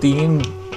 3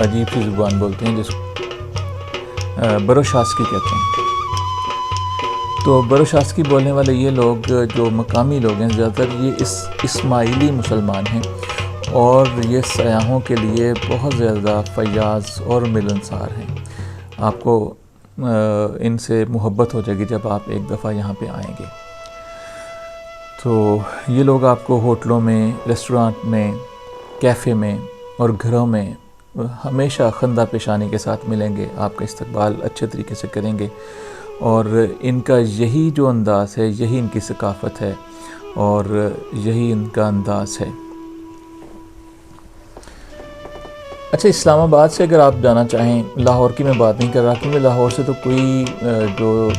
عجیب سی زبان بولتے ہیں جس بروشاسکی کہتے ہیں. تو بروشاسکی بولنے والے یہ لوگ جو مقامی لوگ ہیں زیادہ تر یہ اسماعیلی مسلمان ہیں اور یہ سیاحوں کے لیے بہت زیادہ فیاض اور ملنسار ہیں. آپ کو ان سے محبت ہو جائے گی جب آپ ایک دفعہ یہاں پہ آئیں گے. تو یہ لوگ آپ کو ہوٹلوں میں، ریسٹورانٹ میں، کیفے میں اور گھروں میں ہمیشہ خندہ پیشانی کے ساتھ ملیں گے، آپ کا استقبال اچھے طریقے سے کریں گے. اور ان کا یہی جو انداز ہے، یہی ان کی ثقافت ہے اور یہی ان کا انداز ہے. اچھا، اسلام آباد سے اگر آپ جانا چاہیں، لاہور کی میں بات نہیں کر رہا کیونکہ لاہور سے تو کوئی جو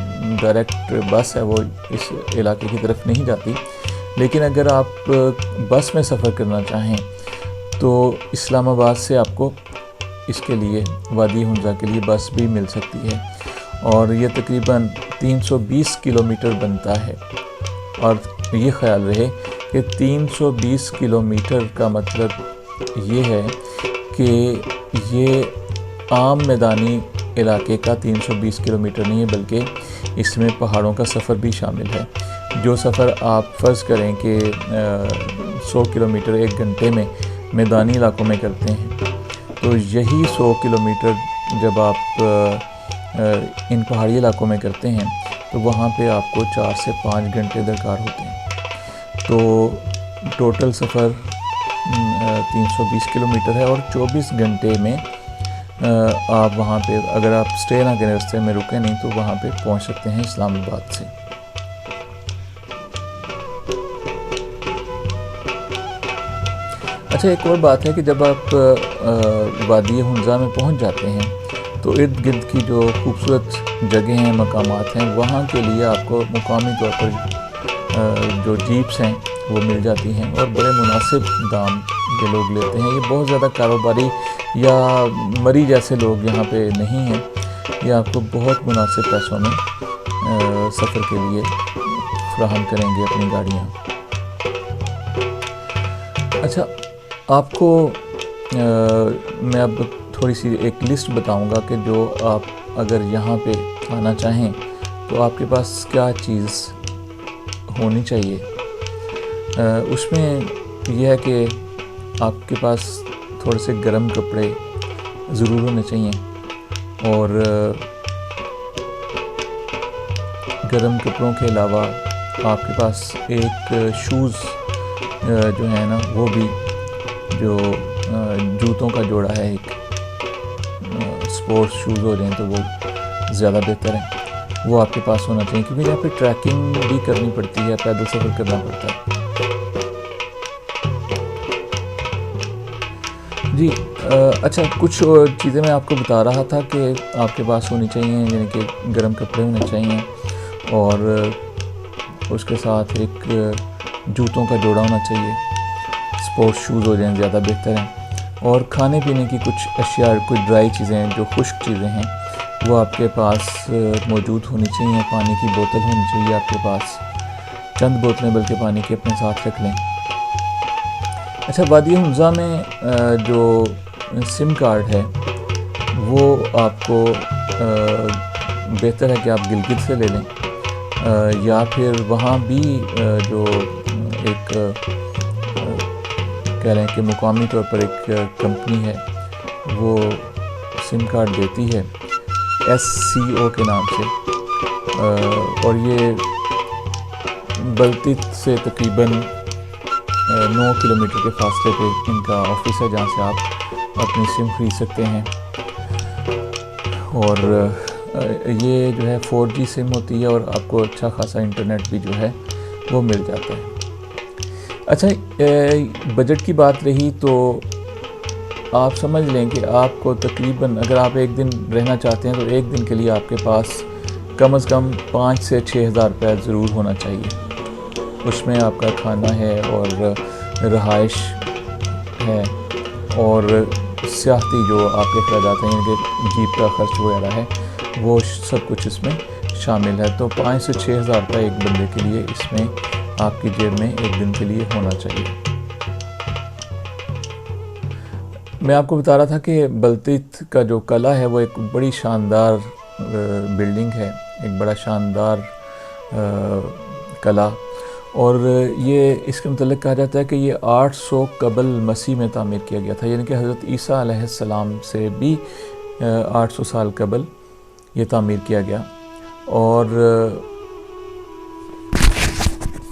ڈائریکٹ بس ہے وہ اس علاقے کی طرف نہیں جاتی، لیکن اگر آپ بس میں سفر کرنا چاہیں تو اسلام آباد سے آپ کو اس کے لیے وادی حنزہ کے لیے بس بھی مل سکتی ہے اور یہ تقریباً 320 کلومیٹر بنتا ہے. اور یہ خیال رہے کہ 320 کلومیٹر کا مطلب یہ ہے کہ یہ عام میدانی علاقے کا 320 کلومیٹر نہیں ہے، بلکہ اس میں پہاڑوں کا سفر بھی شامل ہے. جو سفر آپ فرض کریں کہ 100 کلومیٹر 1 گھنٹے میں میدانی علاقوں میں کرتے ہیں، تو یہی 100 کلومیٹر جب آپ ان پہاڑی علاقوں میں کرتے ہیں تو وہاں پہ آپ کو 4 سے 5 گھنٹے درکار ہوتے ہیں. تو ٹوٹل سفر 320 کلومیٹر ہے اور 24 گھنٹے میں آپ وہاں پہ اگر آپ سٹے نہ کریں، راستے میں رکیں نہیں، تو وہاں پہ پہنچ سکتے ہیں اسلام آباد سے. اچھا، ایک اور بات ہے کہ جب آپ وادی حنزہ میں پہنچ جاتے ہیں تو ارد گرد کی جو خوبصورت جگہیں ہیں، مقامات ہیں، وہاں کے لیے آپ کو مقامی طور پر جو جیپس ہیں وہ مل جاتی ہیں اور بڑے مناسب دام کے لوگ لیتے ہیں. یہ بہت زیادہ کاروباری یا مری جیسے لوگ یہاں پہ نہیں ہیں، یہ آپ کو بہت مناسب پیسوں میں سفر کے لیے فراہم کریں گے اپنی گاڑیاں. اچھا، آپ کو میں اب تھوڑی سی ایک لسٹ بتاؤں گا کہ جو آپ اگر یہاں پہ آنا چاہیں تو آپ کے پاس کیا چیز ہونی چاہیے. اس میں یہ ہے کہ آپ کے پاس تھوڑے سے گرم کپڑے ضرور ہونے چاہیے اور گرم کپڑوں کے علاوہ آپ کے پاس ایک شوز جو ہے نا، وہ بھی جو جوتوں کا جوڑا ہے، ایک سپورٹس شوز ہو جائیں تو وہ زیادہ بہتر ہے، وہ آپ کے پاس ہونا چاہیے کیونکہ یہاں پہ ٹریکنگ بھی کرنی پڑتی ہے، پیدل سفر کرنا پڑتا ہے. جی اچھا، کچھ چیزیں میں آپ کو بتا رہا تھا کہ آپ کے پاس ہونی چاہیے، یعنی کہ گرم کپڑے ہونے چاہیے اور اس کے ساتھ ایک جوتوں کا جوڑا ہونا چاہیے، سپورٹس شوز ہو جائیں زیادہ بہتر ہیں، اور کھانے پینے کی کچھ اشیاء، کچھ ڈرائی چیزیں جو خشک چیزیں ہیں وہ آپ کے پاس موجود ہونی چاہیے. پانی کی بوتل ہونی چاہیے آپ کے پاس، چند بوتلیں بلکہ پانی کے اپنے ساتھ رکھ لیں. اچھا، وادی حنزہ میں جو سم کارڈ ہے وہ آپ کو بہتر ہے کہ آپ گلگت سے لے لیں یا پھر وہاں بھی جو ایک کہہ رہے ہیں کہ مقامی طور پر ایک کمپنی ہے وہ سم کارڈ دیتی ہے SCO کے نام سے، اور یہ بلتیت سے تقریباً 9 کلومیٹر کے فاصلے پہ ان کا آفس ہے جہاں سے آپ اپنی سم خرید سکتے ہیں. اور یہ جو ہے 4G سم ہوتی ہے اور آپ کو اچھا خاصا انٹرنیٹ بھی جو ہے وہ مل جاتا ہے. اچھا، بجٹ کی بات رہی تو آپ سمجھ لیں کہ آپ کو تقریباً اگر آپ ایک دن رہنا چاہتے ہیں تو ایک دن کے لیے آپ کے پاس کم از کم 5 سے 6 ہزار روپے ضرور ہونا چاہیے. اس میں آپ کا کھانا ہے اور رہائش ہے اور سیاحتی جو آپ کے اخراجات ہیں، یعنی کہ جیپ کا خرچ وغیرہ ہے، وہ سب کچھ اس میں شامل ہے. تو 5 سے 6 ہزار روپے ایک بندے کے لیے اس میں آپ کی جیب میں ایک دن کے لیے ہونا چاہیے. میں آپ کو بتا رہا تھا کہ بلتیت کا جو قلعہ ہے وہ ایک بڑی شاندار بلڈنگ ہے، ایک بڑا شاندار قلعہ، اور یہ اس کے متعلق کہا جاتا ہے کہ یہ 800 قبل مسیح میں تعمیر کیا گیا تھا، یعنی کہ حضرت عیسیٰ علیہ السلام سے بھی 800 سال قبل یہ تعمیر کیا گیا۔ اور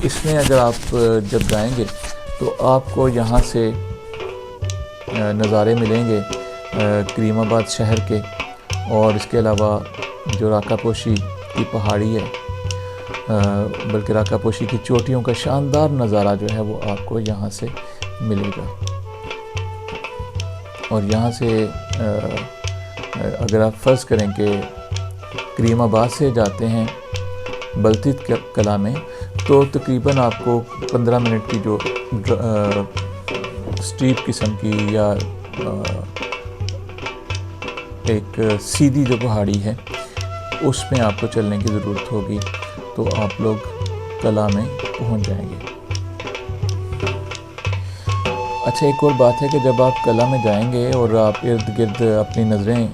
اس میں اگر آپ جب جائیں گے تو آپ کو یہاں سے نظارے ملیں گے کریم آباد شہر کے، اور اس کے علاوہ جو راکا پوشی کی پہاڑی ہے، بلکہ راکا پوشی کی چوٹیوں کا شاندار نظارہ جو ہے وہ آپ کو یہاں سے ملے گا۔ اور یہاں سے اگر آپ فرض کریں کہ کریم آباد سے جاتے ہیں بلتیت قلعہ میں، تو تقریباً آپ کو 15 منٹ کی جو سٹیپ قسم کی یا ایک سیدھی جو پہاڑی ہے اس میں آپ کو چلنے کی ضرورت ہوگی، تو آپ لوگ قلعہ میں پہنچ جائیں گے۔ اچھا، ایک اور بات ہے کہ جب آپ قلعہ میں جائیں گے اور آپ ارد گرد اپنی نظریں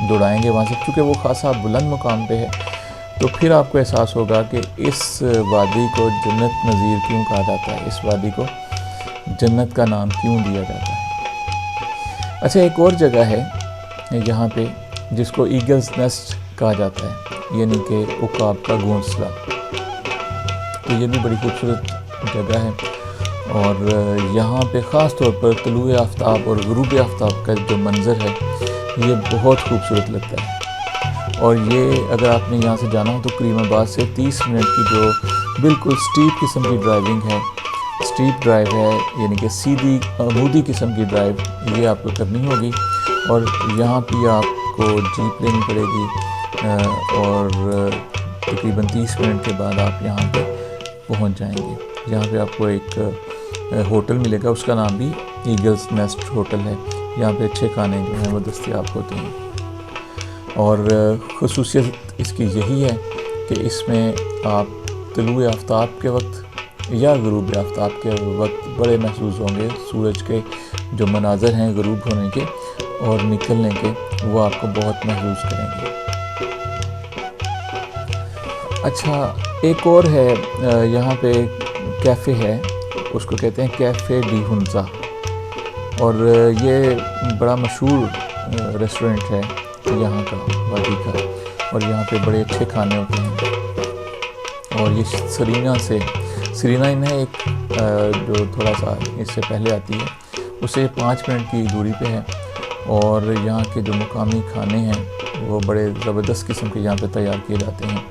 دوڑائیں گے وہاں سے، چونکہ وہ خاصا بلند مقام پہ ہے، تو پھر آپ کو احساس ہوگا کہ اس وادی کو جنت نظیر کیوں کہا جاتا ہے، اس وادی کو جنت کا نام کیوں دیا جاتا ہے۔ اچھا، ایک اور جگہ ہے یہاں پہ جس کو ایگلز نیسٹ کہا جاتا ہے، یعنی کہ عقاب کا گھونسلہ، تو یہ بھی بڑی خوبصورت جگہ ہے، اور یہاں پہ خاص طور پر طلوع آفتاب اور غروب آفتاب کا جو منظر ہے یہ بہت خوبصورت لگتا ہے۔ اور یہ اگر آپ نے یہاں سے جانا ہو تو کریم آباد سے 30 منٹ کی جو بالکل سٹیپ قسم کی ڈرائیونگ ہے، سٹیپ ڈرائیو ہے، یعنی کہ سیدھی عمودی قسم کی ڈرائیو یہ آپ کو کرنی ہوگی، اور یہاں پہ آپ کو جیپ لینی پڑے گی، اور تقریباً 30 منٹ کے بعد آپ یہاں پہ پہنچ جائیں گے۔ یہاں پہ آپ کو ایک ہوٹل ملے گا، اس کا نام بھی ایگلز نیسٹ ہوٹل ہے، یہاں پہ اچھے کھانے جو ہیں وہ دستیاب ہوتے ہیں، اور خصوصیت اس کی یہی ہے کہ اس میں آپ طلوع آفتاب کے وقت یا غروب آفتاب کے وقت بڑے محظوظ ہوں گے، سورج کے جو مناظر ہیں غروب ہونے کے اور نکلنے کے، وہ آپ کو بہت محظوظ کریں گے۔ اچھا، ایک اور ہے یہاں پہ کیفے ہے، اس کو کہتے ہیں کیفے ڈی ہنزا، اور یہ بڑا مشہور ریسٹورنٹ ہے یہاں کا، وادی کا، اور یہاں پہ بڑے اچھے کھانے ہوتے ہیں، اور یہ سرینا انہیں ایک جو تھوڑا سا اس سے پہلے آتی ہے، اسے 5 منٹ کی دوری پہ ہے، اور یہاں کے جو مقامی کھانے ہیں وہ بڑے زبردست قسم کے یہاں پہ تیار کیے جاتے ہیں،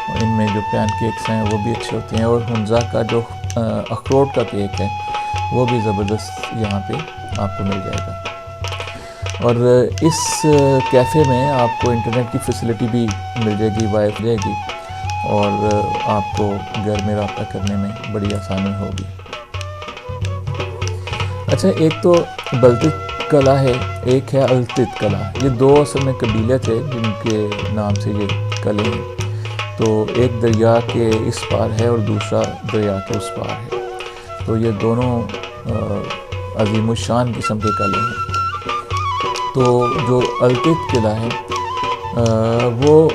اور ان میں جو پین کیکس ہیں وہ بھی اچھے ہوتے ہیں، اور ہنزا کا جو اخروٹ کا کیک ہے وہ بھی زبردست یہاں پہ آپ کو مل جائے گا۔ اور اس کیفے میں آپ کو انٹرنیٹ کی فیسلٹی بھی مل جائے گی، وائی فائی جائے گی، اور آپ کو گھر میں رابطہ کرنے میں بڑی آسانی ہوگی۔ اچھا، ایک تو بلتیت قلعہ ہے، ایک ہے التت قلعہ، یہ دو اصل میں قبیلے تھے جن کے نام سے یہ قلعے ہیں، تو ایک دریا کے اس پار ہے اور دوسرا دریا کے اس پار ہے، تو یہ دونوں عظیم الشان قسم کے قلعے ہیں۔ تو جو التت قلعہ ہے وہ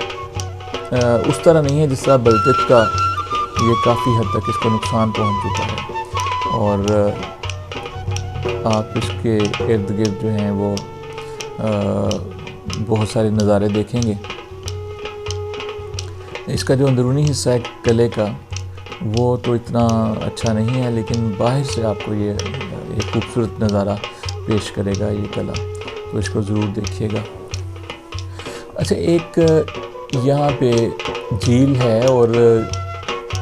اس طرح نہیں ہے جس طرح بلتیت کا، یہ کافی حد تک اس کو نقصان پہنچ چکا ہے، اور آپ اس کے ارد گرد جو ہیں وہ بہت سارے نظارے دیکھیں گے۔ اس کا جو اندرونی حصہ ہے قلعے کا وہ تو اتنا اچھا نہیں ہے، لیکن باہر سے آپ کو یہ ایک خوبصورت نظارہ پیش کرے گا یہ قلعہ، تو اس کو ضرور دیکھیے گا۔ اچھا، ایک یہاں پہ جھیل ہے، اور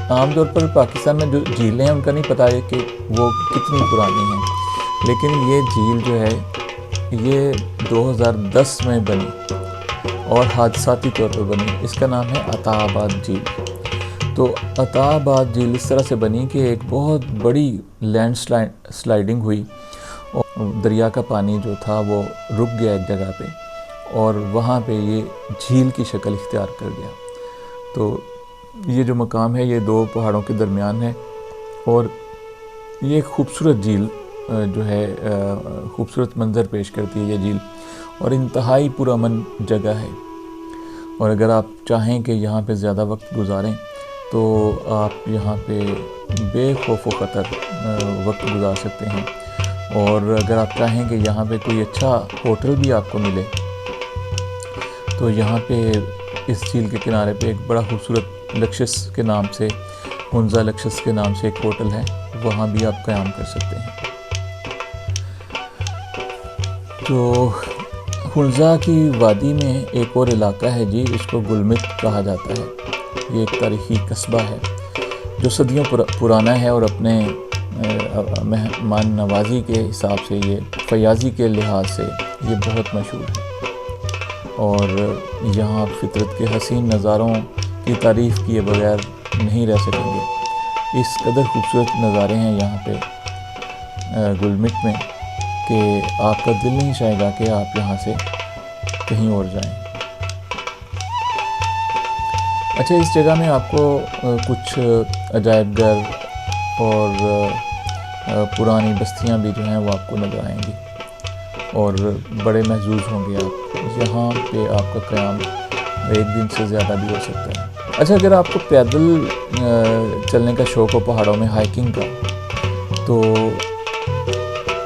عام طور پر پاکستان میں جو جھیلیں ہیں ان کا نہیں پتہ ہے کہ وہ کتنی پرانی ہیں، لیکن یہ جھیل جو ہے یہ 2010 میں بنی اور حادثاتی طور پر بنی، اس کا نام ہے عطا آباد جھیل۔ تو عطا آباد جھیل اس طرح سے بنی کہ ایک بہت بڑی لینڈ سلائڈنگ ہوئی، اور دریا کا پانی جو تھا وہ رک گیا ایک جگہ پہ، اور وہاں پہ یہ جھیل کی شکل اختیار کر گیا۔ تو یہ جو مقام ہے یہ دو پہاڑوں کے درمیان ہے، اور یہ ایک خوبصورت جھیل جو ہے خوبصورت منظر پیش کرتی ہے یہ جھیل، اور انتہائی پرامن جگہ ہے، اور اگر آپ چاہیں کہ یہاں پہ زیادہ وقت گزاریں تو آپ یہاں پہ بے خوف و خطر وقت گزار سکتے ہیں، اور اگر آپ چاہیں کہ یہاں پہ کوئی اچھا ہوٹل بھی آپ کو ملے تو یہاں پہ اس جھیل کے کنارے پہ ایک بڑا خوبصورت لکشس کے نام سے، ہنزا لکشس کے نام سے ایک ہوٹل ہے، وہاں بھی آپ قیام کر سکتے ہیں۔ تو ہنزا کی وادی میں ایک اور علاقہ ہے جی، اس کو گلمت کہا جاتا ہے۔ یہ ایک تاریخی قصبہ ہے جو صدیوں پرانا ہے، اور اپنے مہمان نوازی کے حساب سے، یہ فیاضی کے لحاظ سے یہ بہت مشہور ہے، اور یہاں فطرت کے حسین نظاروں کی تعریف کیے بغیر نہیں رہ سکیں گے۔ اس قدر خوبصورت نظارے ہیں یہاں پہ گلمت میں کہ آپ کا دل نہیں چاہے گا کہ آپ یہاں سے کہیں اور جائیں۔ اچھا، اس جگہ میں آپ کو کچھ عجائب گھر اور پرانی بستیاں بھی جو ہیں وہ آپ کو نظر آئیں گی، اور بڑے محظوظ ہوں گے آپ، یہاں پہ آپ کا قیام ایک دن سے زیادہ بھی ہو سکتا ہے۔ اچھا، اگر آپ کو پیدل چلنے کا شوق ہو پہاڑوں میں ہائیکنگ کا، تو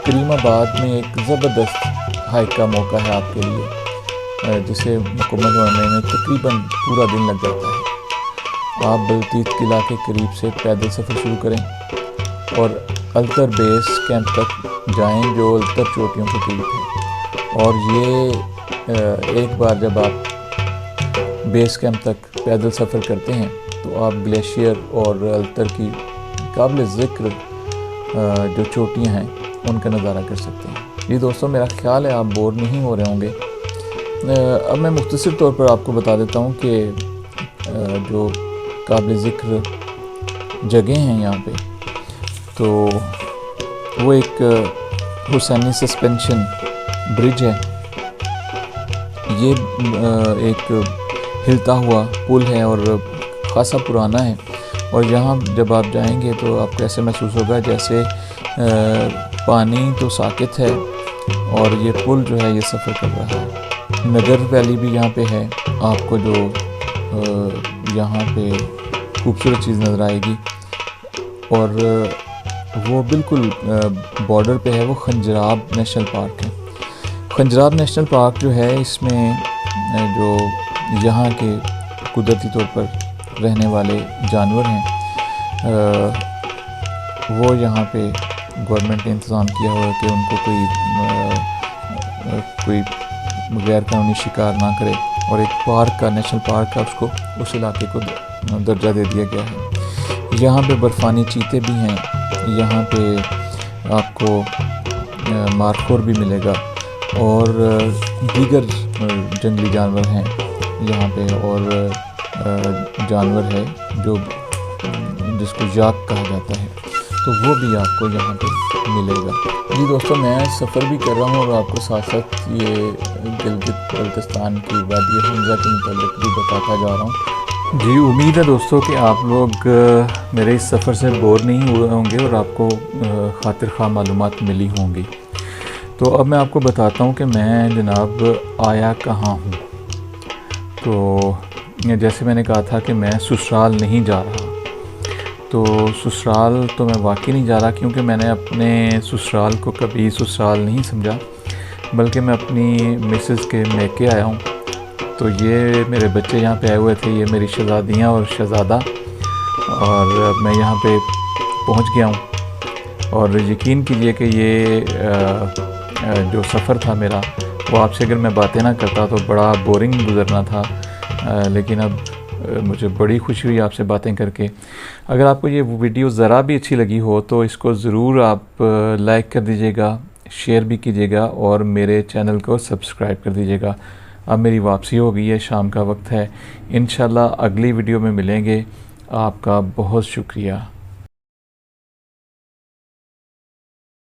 کریم آباد میں ایک زبردست ہائیک کا موقع ہے آپ کے لیے، جسے مکمل ہونے میں تقریباً پورا دن لگ جاتا ہے۔ آپ بلتیت قلعہ کے قریب سے پیدل سفر شروع کریں اور التر بیس کیمپ تک جائیں جو التر چوٹیوں کے قریب ہے، اور یہ ایک بار جب آپ بیس کیمپ تک پیدل سفر کرتے ہیں تو آپ گلیشیئر اور التر کی قابل ذکر جو چوٹیاں ہیں ان کا نظارہ کر سکتے ہیں۔ جی دوستوں، میرا خیال ہے آپ بور نہیں ہو رہے ہوں گے۔ اب میں مختصر طور پر آپ کو بتا دیتا ہوں کہ جو قابل ذکر جگہیں ہیں یہاں پہ، تو وہ ایک حسینی سسپینشن برج ہے، یہ ایک ہلتا ہوا پل ہے اور خاصا پرانا ہے، اور یہاں جب آپ جائیں گے تو آپ کو ایسے محسوس ہوگا جیسے پانی تو ساکت ہے اور یہ پل جو ہے یہ سفر کر رہا ہے۔ نگر ویلی بھی یہاں پہ ہے، آپ کو جو یہاں پہ خوبصورت چیز نظر آئے گی، اور وہ بالکل بارڈر پہ ہے، وہ خنجراب نیشنل پارک ہے۔ خنجراب نیشنل پارک جو ہے، اس میں جو یہاں کے قدرتی طور پر رہنے والے جانور ہیں، وہ یہاں پہ گورنمنٹ نے انتظام کیا ہوا ہے کہ ان کو کوئی غیر قانونی شکار نہ کرے، اور ایک پارک کا، نیشنل پارک کا اس علاقے کو درجہ دے دیا گیا ہے۔ یہاں پہ برفانی چیتے بھی ہیں، یہاں پہ آپ کو مارخور بھی ملے گا، اور دیگر جنگلی جانور ہیں یہاں پہ، اور جانور ہے جو جس کو یاک کہا جاتا ہے، تو وہ بھی آپ کو یہاں پہ ملے گا۔ جی دوستوں، میں سفر بھی کر رہا ہوں اور آپ کو ساتھ ساتھ یہ گلگت بلتستان کی وادی ہنزا کے متعلق بھی بتاتا جا رہا ہوں۔ جی، امید ہے دوستوں کہ آپ لوگ میرے اس سفر سے بور نہیں ہوئے ہوں گے اور آپ کو خاطر خواہ معلومات ملی ہوں گی۔ تو اب میں آپ کو بتاتا ہوں کہ میں جناب آیا کہاں ہوں۔ تو جیسے میں نے کہا تھا کہ میں سسرال نہیں جا رہا، تو سسرال تو میں واقعی نہیں جا رہا، کیونکہ میں نے اپنے سسرال کو کبھی سسرال نہیں سمجھا، بلکہ میں اپنی مسز کے میکے آیا ہوں۔ تو یہ میرے بچے یہاں پہ آئے ہوئے تھے، یہ میری شہزادیاں اور شہزادہ، اور میں یہاں پہ پہنچ گیا ہوں۔ اور یقین کیجئے کہ یہ جو سفر تھا میرا، وہ آپ سے اگر میں باتیں نہ کرتا تو بڑا بورنگ گزرنا تھا، لیکن اب مجھے بڑی خوشی ہوئی آپ سے باتیں کر کے۔ اگر آپ کو یہ ویڈیو ذرا بھی اچھی لگی ہو تو اس کو ضرور آپ لائک کر دیجئے گا، شیئر بھی کیجئے گا، اور میرے چینل کو سبسکرائب کر دیجئے گا۔ اب میری واپسی ہو گئی ہے، شام کا وقت ہے، انشاءاللہ اگلی ویڈیو میں ملیں گے۔ آپ کا بہت شکریہ۔